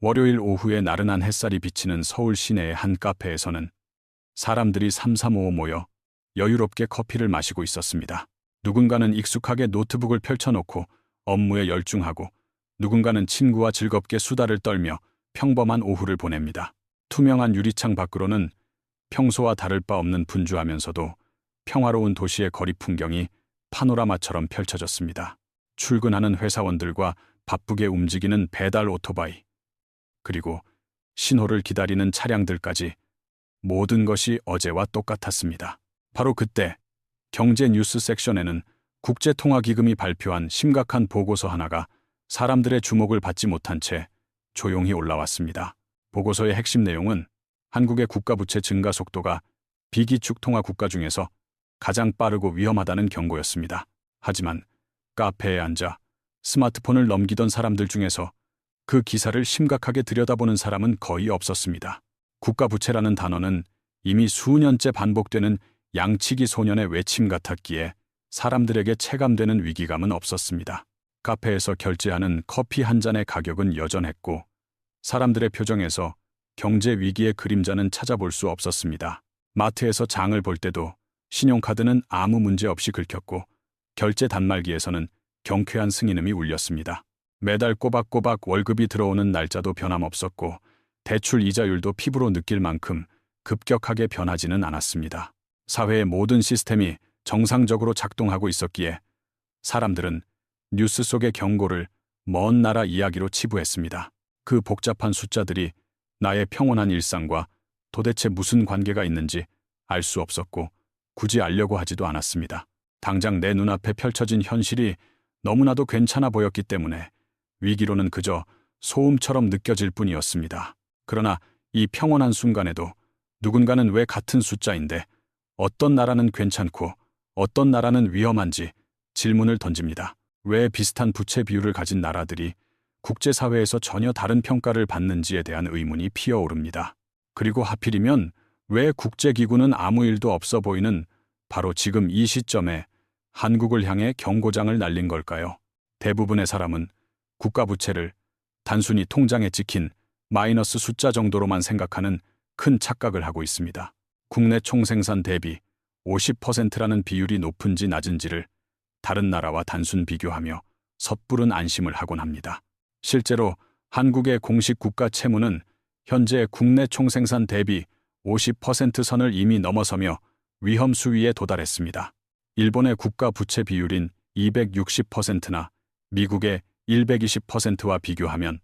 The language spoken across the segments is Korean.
월요일 오후에 나른한 햇살이 비치는 서울 시내의 한 카페에서는 사람들이 삼삼오오 모여 여유롭게 커피를 마시고 있었습니다. 누군가는 익숙하게 노트북을 펼쳐놓고 업무에 열중하고, 누군가는 친구와 즐겁게 수다를 떨며 평범한 오후를 보냅니다. 투명한 유리창 밖으로는 평소와 다를 바 없는 분주하면서도 평화로운 도시의 거리 풍경이 파노라마처럼 펼쳐졌습니다. 출근하는 회사원들과 바쁘게 움직이는 배달 오토바이, 그리고 신호를 기다리는 차량들까지 모든 것이 어제와 똑같았습니다. 바로 그때 경제 뉴스 섹션에는 국제통화기금이 발표한 심각한 보고서 하나가 사람들의 주목을 받지 못한 채 조용히 올라왔습니다. 보고서의 핵심 내용은 한국의 국가부채 증가 속도가 비기축 통화 국가 중에서 가장 빠르고 위험하다는 경고였습니다. 하지만 카페에 앉아 스마트폰을 넘기던 사람들 중에서 그 기사를 심각하게 들여다보는 사람은 거의 없었습니다. 국가부채라는 단어는 이미 수년째 반복되는 양치기 소년의 외침 같았기에 사람들에게 체감되는 위기감은 없었습니다. 카페에서 결제하는 커피 한 잔의 가격은 여전했고, 사람들의 표정에서 경제 위기의 그림자는 찾아볼 수 없었습니다. 마트에서 장을 볼 때도 신용카드는 아무 문제 없이 긁혔고, 결제 단말기에서는 경쾌한 승인음이 울렸습니다. 매달 꼬박꼬박 월급이 들어오는 날짜도 변함없었고, 대출 이자율도 피부로 느낄 만큼 급격하게 변하지는 않았습니다. 사회의 모든 시스템이 정상적으로 작동하고 있었기에 사람들은 뉴스 속의 경고를 먼 나라 이야기로 치부했습니다. 그 복잡한 숫자들이 나의 평온한 일상과 도대체 무슨 관계가 있는지 알 수 없었고, 굳이 알려고 하지도 않았습니다. 당장 내 눈앞에 펼쳐진 현실이 너무나도 괜찮아 보였기 때문에 위기로는 그저 소음처럼 느껴질 뿐이었습니다. 그러나 이 평온한 순간에도 누군가는 왜 같은 숫자인데 어떤 나라는 괜찮고 어떤 나라는 위험한지 질문을 던집니다. 왜 비슷한 부채 비율을 가진 나라들이 국제사회에서 전혀 다른 평가를 받는지에 대한 의문이 피어오릅니다. 그리고 하필이면 왜 국제기구는 아무 일도 없어 보이는 바로 지금 이 시점에 한국을 향해 경고장을 날린 걸까요? 대부분의 사람은 국가부채를 단순히 통장에 찍힌 마이너스 숫자 정도로만 생각하는 큰 착각을 하고 있습니다. 국내 총생산 대비 50%라는 비율이 높은지 낮은지를 다른 나라와 단순 비교하며 섣부른 안심을 하곤 합니다. 실제로 한국의 공식 국가 채무는 현재 국내 총생산 대비 50% 선을 이미 넘어서며 위험 수위에 도달했습니다. 일본의 국가 부채 비율인 260%나 미국의 120%와 비교하면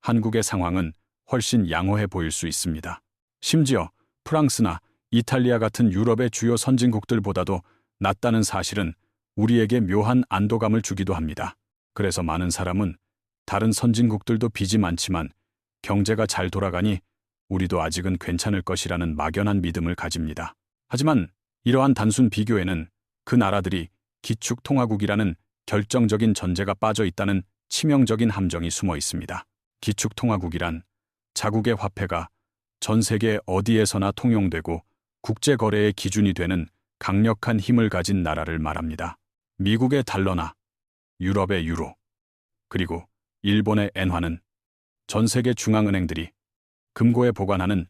한국의 상황은 훨씬 양호해 보일 수 있습니다. 심지어 프랑스나 이탈리아 같은 유럽의 주요 선진국들보다도 낮다는 사실은 우리에게 묘한 안도감을 주기도 합니다. 그래서 많은 사람은 다른 선진국들도 빚이 많지만 경제가 잘 돌아가니 우리도 아직은 괜찮을 것이라는 막연한 믿음을 가집니다. 하지만 이러한 단순 비교에는 그 나라들이 기축통화국이라는 결정적인 전제가 빠져 있다는 치명적인 함정이 숨어 있습니다. 기축통화국이란 자국의 화폐가 전 세계 어디에서나 통용되고 국제거래의 기준이 되는 강력한 힘을 가진 나라를 말합니다. 미국의 달러나 유럽의 유로, 그리고 일본의 엔화는 전 세계 중앙은행들이 금고에 보관하는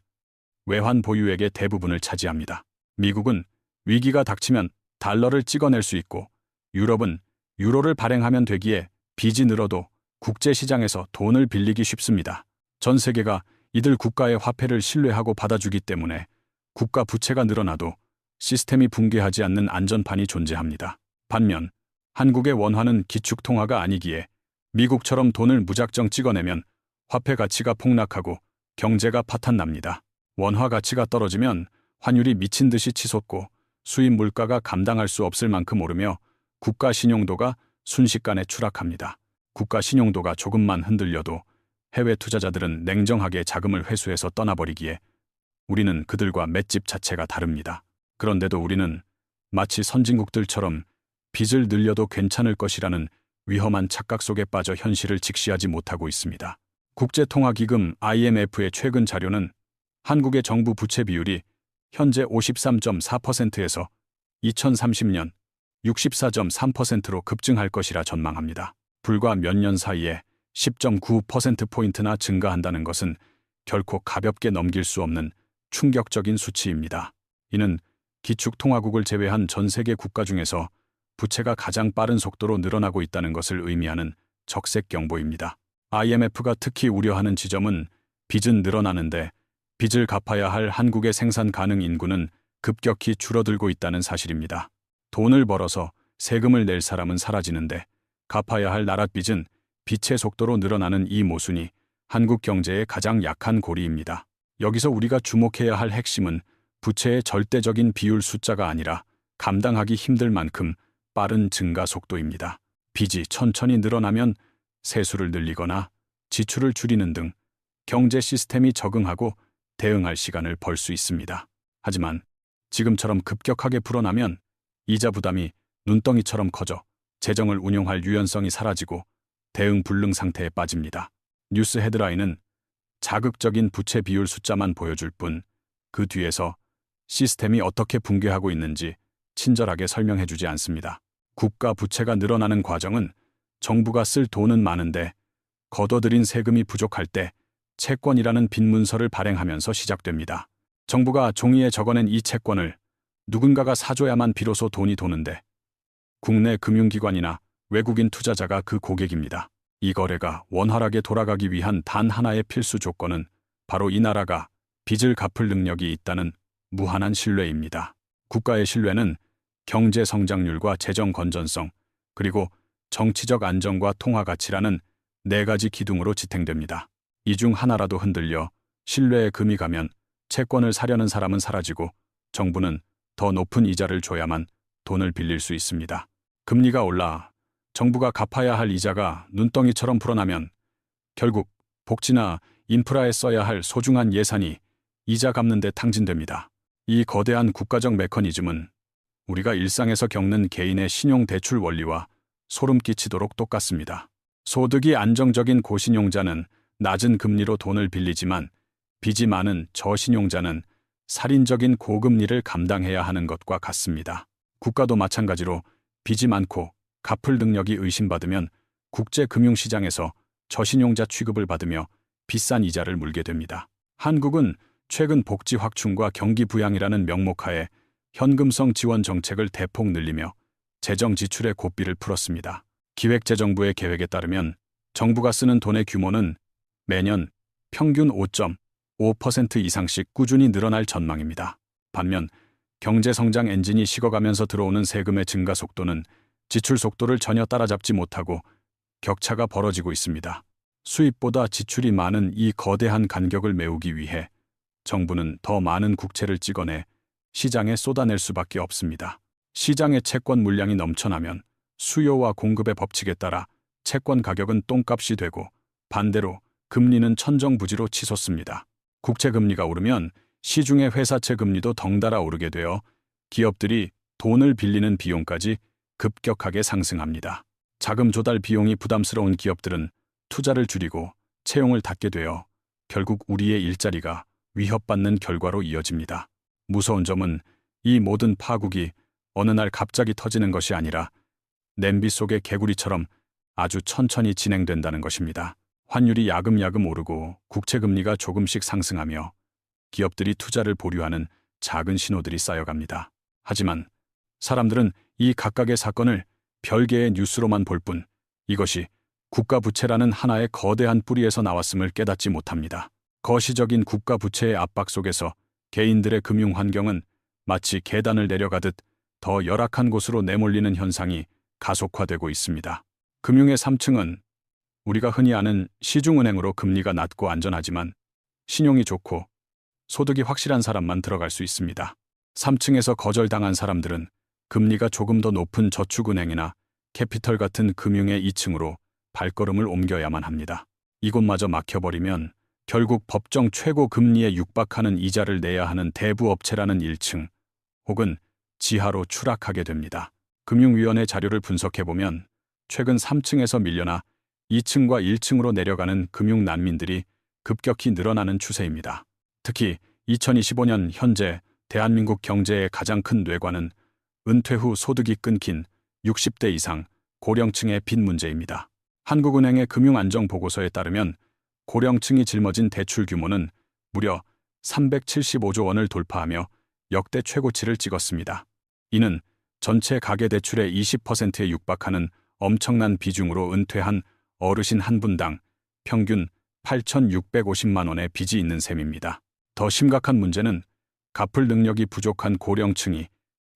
외환 보유액의 대부분을 차지합니다. 미국은 위기가 닥치면 달러를 찍어낼 수 있고, 유럽은 유로를 발행하면 되기에 빚이 늘어도 국제시장에서 돈을 빌리기 쉽습니다. 전 세계가 이들 국가의 화폐를 신뢰하고 받아주기 때문에 국가 부채가 늘어나도 시스템이 붕괴하지 않는 안전판이 존재합니다. 반면 한국의 원화는 기축통화가 아니기에 미국처럼 돈을 무작정 찍어내면 화폐 가치가 폭락하고 경제가 파탄납니다. 원화 가치가 떨어지면 환율이 미친 듯이 치솟고 수입 물가가 감당할 수 없을 만큼 오르며 국가 신용도가 순식간에 추락합니다. 국가 신용도가 조금만 흔들려도 해외 투자자들은 냉정하게 자금을 회수해서 떠나버리기에 우리는 그들과 맷집 자체가 다릅니다. 그런데도 우리는 마치 선진국들처럼 빚을 늘려도 괜찮을 것이라는 위험한 착각 속에 빠져 현실을 직시하지 못하고 있습니다. 국제통화기금 IMF의 최근 자료는 한국의 정부 부채 비율이 현재 53.4%에서 2030년 64.3%로 급증할 것이라 전망합니다. 불과 몇 년 사이에 10.9%포인트나 증가한다는 것은 결코 가볍게 넘길 수 없는 충격적인 수치입니다. 이는 기축통화국을 제외한 전 세계 국가 중에서 부채가 가장 빠른 속도로 늘어나고 있다는 것을 의미하는 적색 경보입니다. IMF가 특히 우려하는 지점은 빚은 늘어나는데 빚을 갚아야 할 한국의 생산 가능 인구는 급격히 줄어들고 있다는 사실입니다. 돈을 벌어서 세금을 낼 사람은 사라지는데 갚아야 할 나라 빚은 빛의 속도로 늘어나는 이 모순이 한국 경제의 가장 약한 고리입니다. 여기서 우리가 주목해야 할 핵심은 부채의 절대적인 비율 숫자가 아니라 감당하기 힘들 만큼 빠른 증가 속도입니다. 빚이 천천히 늘어나면 세수를 늘리거나 지출을 줄이는 등 경제 시스템이 적응하고 대응할 시간을 벌 수 있습니다. 하지만 지금처럼 급격하게 불어나면 이자 부담이 눈덩이처럼 커져 재정을 운용할 유연성이 사라지고 대응 불능 상태에 빠집니다. 뉴스 헤드라인은 자극적인 부채 비율 숫자만 보여줄 뿐 그 뒤에서 시스템이 어떻게 붕괴하고 있는지 친절하게 설명해주지 않습니다. 국가 부채가 늘어나는 과정은 정부가 쓸 돈은 많은데 거둬들인 세금이 부족할 때 채권이라는 빈 문서를 발행하면서 시작됩니다. 정부가 종이에 적어낸 이 채권을 누군가가 사줘야만 비로소 돈이 도는데 국내 금융기관이나 외국인 투자자가 그 고객입니다. 이 거래가 원활하게 돌아가기 위한 단 하나의 필수 조건은 바로 이 나라가 빚을 갚을 능력이 있다는 무한한 신뢰입니다. 국가의 신뢰는 경제 성장률과 재정 건전성, 그리고 정치적 안정과 통화 가치라는 네 가지 기둥으로 지탱됩니다. 이 중 하나라도 흔들려 신뢰에 금이 가면 채권을 사려는 사람은 사라지고 정부는 더 높은 이자를 줘야만 돈을 빌릴 수 있습니다. 금리가 올라 정부가 갚아야 할 이자가 눈덩이처럼 불어나면 결국 복지나 인프라에 써야 할 소중한 예산이 이자 갚는 데 탕진됩니다. 이 거대한 국가적 메커니즘은 우리가 일상에서 겪는 개인의 신용대출 원리와 소름 끼치도록 똑같습니다. 소득이 안정적인 고신용자는 낮은 금리로 돈을 빌리지만 빚이 많은 저신용자는 살인적인 고금리를 감당해야 하는 것과 같습니다. 국가도 마찬가지로 빚이 많고 갚을 능력이 의심받으면 국제금융시장에서 저신용자 취급을 받으며 비싼 이자를 물게 됩니다. 한국은 최근 복지 확충과 경기 부양이라는 명목하에 현금성 지원 정책을 대폭 늘리며 재정 지출의 고삐를 풀었습니다. 기획재정부의 계획에 따르면 정부가 쓰는 돈의 규모는 매년 평균 5.5% 이상씩 꾸준히 늘어날 전망입니다. 반면 경제성장 엔진이 식어가면서 들어오는 세금의 증가 속도는 지출 속도를 전혀 따라잡지 못하고 격차가 벌어지고 있습니다. 수입보다 지출이 많은 이 거대한 간격을 메우기 위해 정부는 더 많은 국채를 찍어내 시장에 쏟아낼 수밖에 없습니다. 시장의 채권 물량이 넘쳐나면 수요와 공급의 법칙에 따라 채권 가격은 똥값이 되고 반대로 금리는 천정부지로 치솟습니다. 국채 금리가 오르면 시중의 회사채 금리도 덩달아 오르게 되어 기업들이 돈을 빌리는 비용까지 급격하게 상승합니다. 자금 조달 비용이 부담스러운 기업들은 투자를 줄이고 채용을 닫게 되어 결국 우리의 일자리가 위협받는 결과로 이어집니다. 무서운 점은 이 모든 파국이 어느 날 갑자기 터지는 것이 아니라 냄비 속의 개구리처럼 아주 천천히 진행된다는 것입니다. 환율이 야금야금 오르고 국채 금리가 조금씩 상승하며 기업들이 투자를 보류하는 작은 신호들이 쌓여갑니다. 하지만 사람들은 이 각각의 사건을 별개의 뉴스로만 볼 뿐 이것이 국가 부채라는 하나의 거대한 뿌리에서 나왔음을 깨닫지 못합니다. 거시적인 국가 부채의 압박 속에서 개인들의 금융 환경은 마치 계단을 내려가듯 더 열악한 곳으로 내몰리는 현상이 가속화되고 있습니다. 금융의 3층은 우리가 흔히 아는 시중은행으로 금리가 낮고 안전하지만 신용이 좋고 소득이 확실한 사람만 들어갈 수 있습니다. 3층에서 거절당한 사람들은 금리가 조금 더 높은 저축은행이나 캐피털 같은 금융의 2층으로 발걸음을 옮겨야만 합니다. 이곳마저 막혀버리면 결국 법정 최고 금리에 육박하는 이자를 내야 하는 대부업체라는 1층 혹은 지하로 추락하게 됩니다. 금융위원회 자료를 분석해보면 최근 3층에서 밀려나 2층과 1층으로 내려가는 금융난민들이 급격히 늘어나는 추세입니다. 특히 2025년 현재 대한민국 경제의 가장 큰 뇌관은 은퇴 후 소득이 끊긴 60대 이상 고령층의 빚 문제입니다. 한국은행의 금융안정보고서에 따르면 고령층이 짊어진 대출 규모는 무려 375조 원을 돌파하며 역대 최고치를 찍었습니다. 이는 전체 가계대출의 20%에 육박하는 엄청난 비중으로 은퇴한 어르신 한 분당 평균 8,650만 원의 빚이 있는 셈입니다. 더 심각한 문제는 갚을 능력이 부족한 고령층이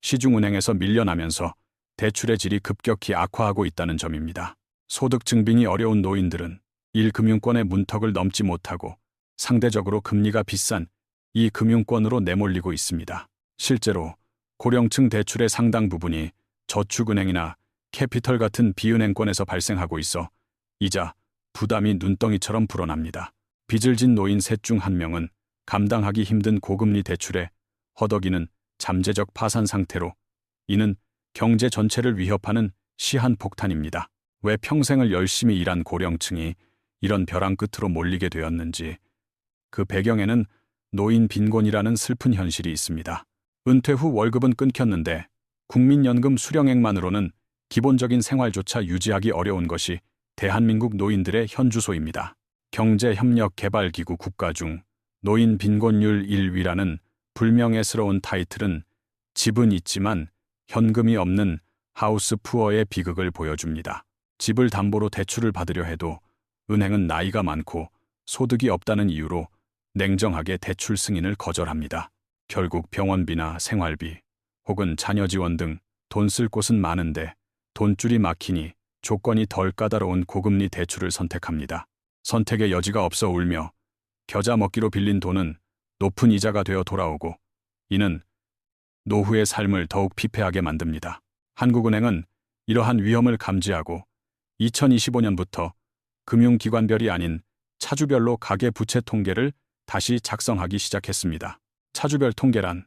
시중은행에서 밀려나면서 대출의 질이 급격히 악화하고 있다는 점입니다. 소득 증빙이 어려운 노인들은 1금융권의 문턱을 넘지 못하고 상대적으로 금리가 비싼 이 금융권으로 내몰리고 있습니다. 실제로 고령층 대출의 상당 부분이 저축은행이나 캐피털 같은 비은행권에서 발생하고 있어 이자, 부담이 눈덩이처럼 불어납니다. 빚을 진 노인 셋 중 한 명은 감당하기 힘든 고금리 대출에 허덕이는 잠재적 파산 상태로 이는 경제 전체를 위협하는 시한폭탄입니다. 왜 평생을 열심히 일한 고령층이 이런 벼랑 끝으로 몰리게 되었는지 그 배경에는 노인 빈곤이라는 슬픈 현실이 있습니다. 은퇴 후 월급은 끊겼는데 국민연금 수령액만으로는 기본적인 생활조차 유지하기 어려운 것이 대한민국 노인들의 현주소입니다. 경제협력개발기구 국가 중 노인 빈곤율 1위라는 불명예스러운 타이틀은 집은 있지만 현금이 없는 하우스 푸어의 비극을 보여줍니다. 집을 담보로 대출을 받으려 해도 은행은 나이가 많고 소득이 없다는 이유로 냉정하게 대출 승인을 거절합니다. 결국 병원비나 생활비 혹은 자녀 지원 등 돈 쓸 곳은 많은데 돈줄이 막히니 조건이 덜 까다로운 고금리 대출을 선택합니다. 선택의 여지가 없어 울며 겨자 먹기로 빌린 돈은 높은 이자가 되어 돌아오고 이는 노후의 삶을 더욱 피폐하게 만듭니다. 한국은행은 이러한 위험을 감지하고 2025년부터 금융기관별이 아닌 차주별로 가계부채 통계를 다시 작성하기 시작했습니다. 차주별 통계란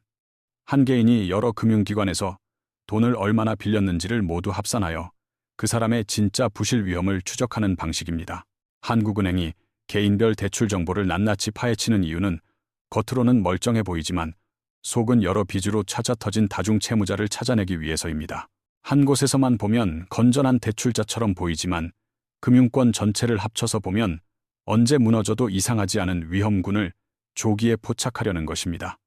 한 개인이 여러 금융기관에서 돈을 얼마나 빌렸는지를 모두 합산하여 그 사람의 진짜 부실 위험을 추적하는 방식입니다. 한국은행이 개인별 대출 정보를 낱낱이 파헤치는 이유는 겉으로는 멀쩡해 보이지만 속은 여러 빚으로 찾아 터진 다중채무자를 찾아내기 위해서입니다. 한 곳에서만 보면 건전한 대출자처럼 보이지만 금융권 전체를 합쳐서 보면 언제 무너져도 이상하지 않은 위험군을 조기에 포착하려는 것입니다.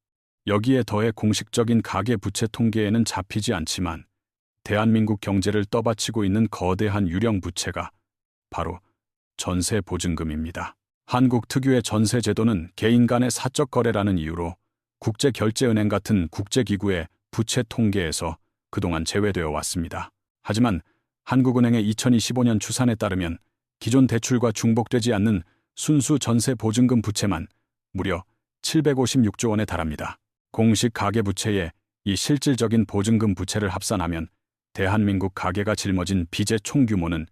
여기에 더해 공식적인 가계부채 통계에는 잡히지 않지만 대한민국 경제를 떠받치고 있는 거대한 유령 부채가 바로 전세보증금입니다. 한국 특유의 전세제도는 개인 간의 사적 거래라는 이유로 국제결제은행 같은 국제기구의 부채 통계에서 그동안 제외되어 왔습니다. 하지만 한국은행의 2025년 추산에 따르면 기존 대출과 중복되지 않는 순수 전세보증금 부채만 무려 756조 원에 달합니다. 공식 가계부채에 이 실질적인 보증금 부채를 합산하면 대한민국 가계가 짊어진 빚의 총 규모는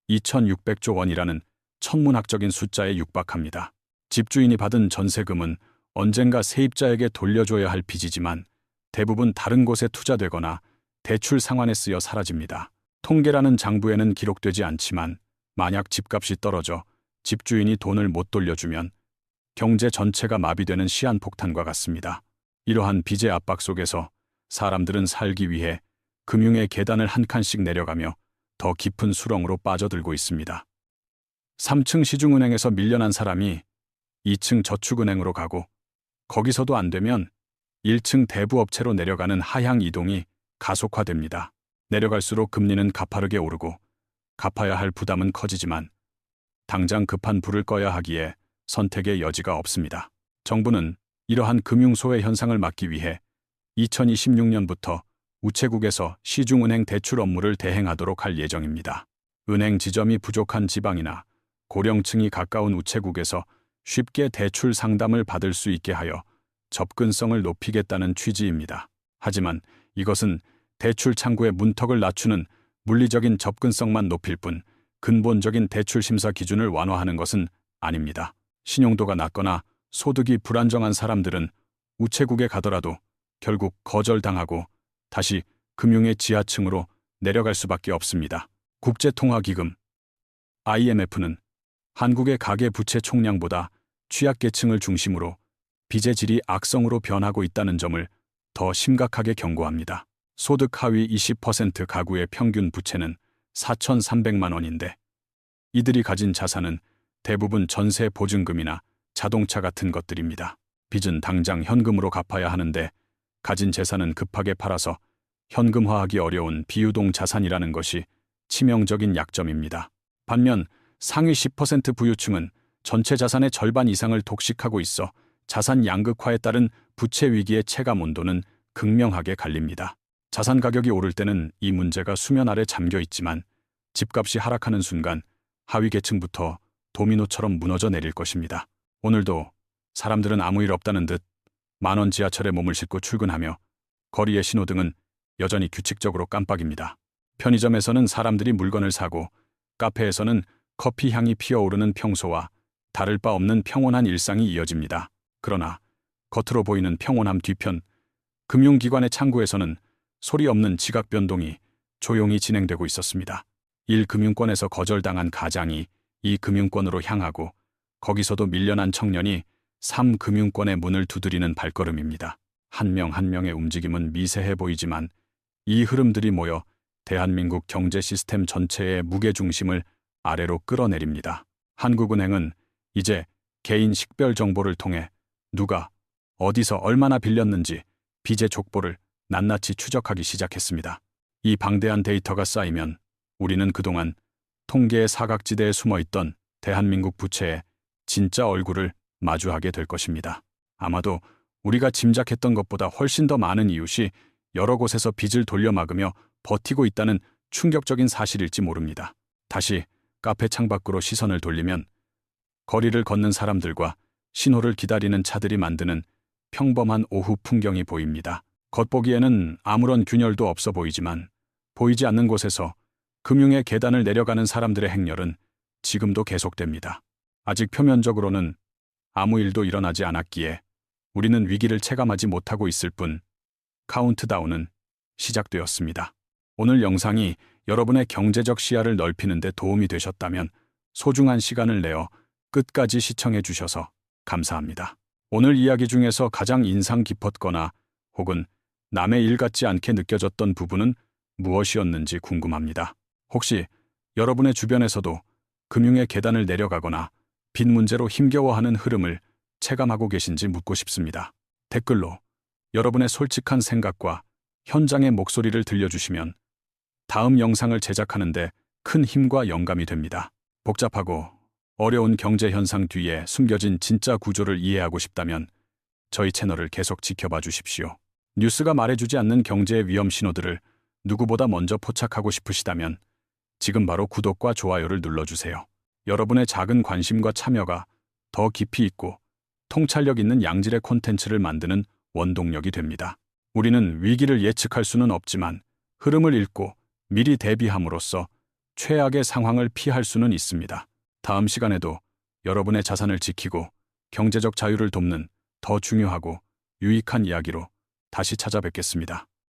2,600조 원이라는 천문학적인 숫자에 육박합니다. 집주인이 받은 전세금은 언젠가 세입자에게 돌려줘야 할 빚이지만 대부분 다른 곳에 투자되거나 대출 상환에 쓰여 사라집니다. 통계라는 장부에는 기록되지 않지만 만약 집값이 떨어져 집주인이 돈을 못 돌려주면 경제 전체가 마비되는 시한폭탄과 같습니다. 이러한 빚의 압박 속에서 사람들은 살기 위해 금융의 계단을 한 칸씩 내려가며 더 깊은 수렁으로 빠져들고 있습니다. 3층 시중은행에서 밀려난 사람이 2층 저축은행으로 가고 거기서도 안 되면 1층 대부업체로 내려가는 하향 이동이 가속화됩니다. 내려갈수록 금리는 가파르게 오르고 갚아야 할 부담은 커지지만 당장 급한 불을 꺼야 하기에 선택의 여지가 없습니다. 정부는 이러한 금융소외 현상을 막기 위해 2026년부터 우체국에서 시중은행 대출 업무를 대행하도록 할 예정입니다. 은행 지점이 부족한 지방이나 고령층이 가까운 우체국에서 쉽게 대출 상담을 받을 수 있게 하여 접근성을 높이겠다는 취지입니다. 하지만 이것은 대출 창구의 문턱을 낮추는 물리적인 접근성만 높일 뿐 근본적인 대출 심사 기준을 완화하는 것은 아닙니다. 신용도가 낮거나 소득이 불안정한 사람들은 우체국에 가더라도 결국 거절당하고 다시 금융의 지하층으로 내려갈 수밖에 없습니다. 국제통화기금 IMF는 한국의 가계부채 총량보다 취약계층을 중심으로 빚의 질이 악성으로 변하고 있다는 점을 더 심각하게 경고합니다. 소득 하위 20% 가구의 평균 부채는 4,300만 원인데 이들이 가진 자산은 대부분 전세 보증금이나 자동차 같은 것들입니다. 빚은 당장 현금으로 갚아야 하는데 가진 재산은 급하게 팔아서 현금화하기 어려운 비유동 자산이라는 것이 치명적인 약점입니다. 반면 상위 10% 부유층은 전체 자산의 절반 이상을 독식하고 있어 자산 양극화에 따른 부채 위기의 체감 온도는 극명하게 갈립니다. 자산 가격이 오를 때는 이 문제가 수면 아래 잠겨 있지만 집값이 하락하는 순간 하위 계층부터 도미노처럼 무너져 내릴 것입니다. 오늘도 사람들은 아무 일 없다는 듯 만원 지하철에 몸을 싣고 출근하며 거리의 신호등은 여전히 규칙적으로 깜빡입니다. 편의점에서는 사람들이 물건을 사고 카페에서는 커피 향이 피어오르는 평소와 다를 바 없는 평온한 일상이 이어집니다. 그러나 겉으로 보이는 평온함 뒤편 금융기관의 창구에서는 소리 없는 지각 변동이 조용히 진행되고 있었습니다. 1금융권에서 거절당한 가장이 2금융권으로 향하고 거기서도 밀려난 청년이 3금융권의 문을 두드리는 발걸음입니다. 한 명 한 명의 움직임은 미세해 보이지만 이 흐름들이 모여 대한민국 경제 시스템 전체의 무게중심을 아래로 끌어내립니다. 한국은행은 이제 개인 식별 정보를 통해 누가 어디서 얼마나 빌렸는지 빚의 족보를 낱낱이 추적하기 시작했습니다. 이 방대한 데이터가 쌓이면 우리는 그동안 통계의 사각지대에 숨어있던 대한민국 부채의 진짜 얼굴을 마주하게 될 것입니다. 아마도 우리가 짐작했던 것보다 훨씬 더 많은 이웃이 여러 곳에서 빚을 돌려막으며 버티고 있다는 충격적인 사실일지 모릅니다. 다시 카페 창밖으로 시선을 돌리면 거리를 걷는 사람들과 신호를 기다리는 차들이 만드는 평범한 오후 풍경이 보입니다. 겉보기에는 아무런 균열도 없어 보이지만 보이지 않는 곳에서 금융의 계단을 내려가는 사람들의 행렬은 지금도 계속됩니다. 아직 표면적으로는 아무 일도 일어나지 않았기에 우리는 위기를 체감하지 못하고 있을 뿐 카운트다운은 시작되었습니다. 오늘 영상이 여러분의 경제적 시야를 넓히는 데 도움이 되셨다면 소중한 시간을 내어 끝까지 시청해 주셔서 감사합니다. 오늘 이야기 중에서 가장 인상 깊었거나 혹은 남의 일 같지 않게 느껴졌던 부분은 무엇이었는지 궁금합니다. 혹시 여러분의 주변에서도 금융의 계단을 내려가거나 빚 문제로 힘겨워하는 흐름을 체감하고 계신지 묻고 싶습니다. 댓글로 여러분의 솔직한 생각과 현장의 목소리를 들려주시면 다음 영상을 제작하는 데 큰 힘과 영감이 됩니다. 복잡하고 어려운 경제 현상 뒤에 숨겨진 진짜 구조를 이해하고 싶다면 저희 채널을 계속 지켜봐 주십시오. 뉴스가 말해주지 않는 경제의 위험 신호들을 누구보다 먼저 포착하고 싶으시다면 지금 바로 구독과 좋아요를 눌러주세요. 여러분의 작은 관심과 참여가 더 깊이 있고 통찰력 있는 양질의 콘텐츠를 만드는 원동력이 됩니다. 우리는 위기를 예측할 수는 없지만 흐름을 읽고 미리 대비함으로써 최악의 상황을 피할 수는 있습니다. 다음 시간에도 여러분의 자산을 지키고 경제적 자유를 돕는 더 중요하고 유익한 이야기로 다시 찾아뵙겠습니다.